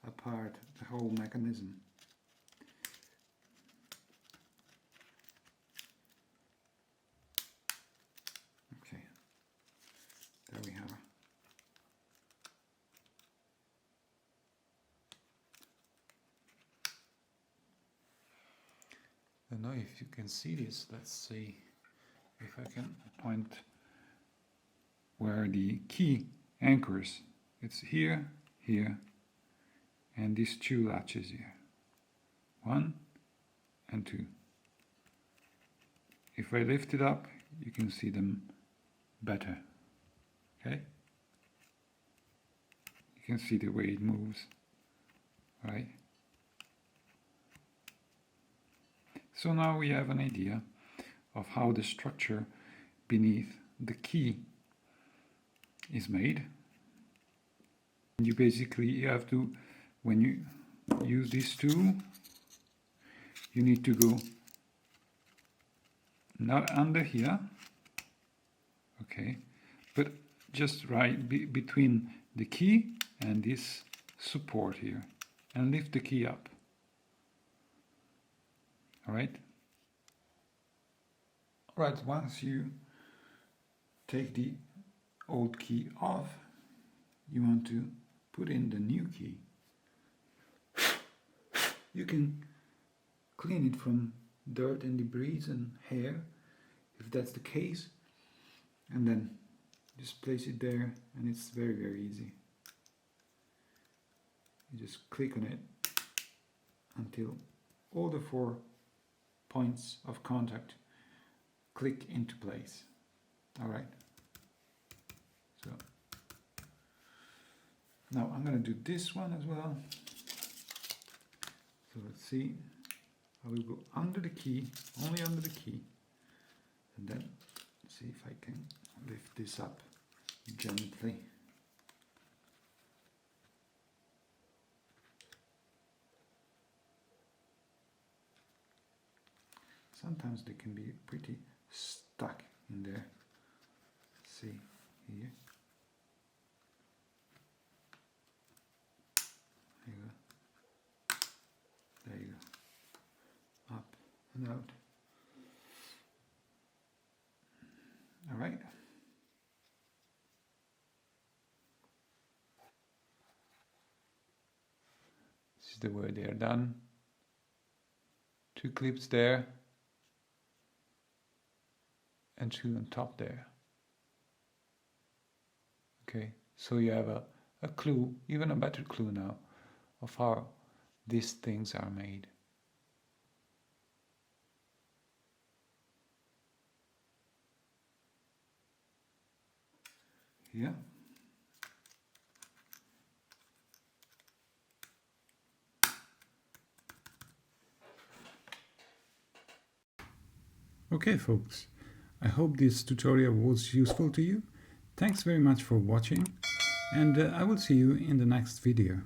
apart the whole mechanism. Okay, there we have it. I don't know if you can see this. Let's see if I can point where the key anchors. It's here, here, and these two latches here. 1 and 2. If I lift it up, you can see them better. Okay? You can see the way it moves, right? So now we have an idea of how the structure beneath the key is made. You basically have to, when you use this tool, you need to go not under here, okay, but just right between the key and this support here, and lift the key up. Alright, once you take the old key off, you want to put in the new key. You can clean it from dirt and debris and hair, if that's the case, and then just place it there, and it's very, very easy. You just click on it until all the 4 points of contact click into place. Alright, so now I'm going to do this one as well. So let's see, I will go under the key, only under the key, and then see if I can lift this up gently. Sometimes they can be pretty stuck in there. See here. There you go. There you go. Up and out. All right. This is the way they are done. 2 clips there. And 2 on top there. Okay, so you have a clue, even a better clue now, of how these things are made. Yeah. Okay, folks. I hope this tutorial was useful to you. Thanks very much for watching, and I will see you in the next video.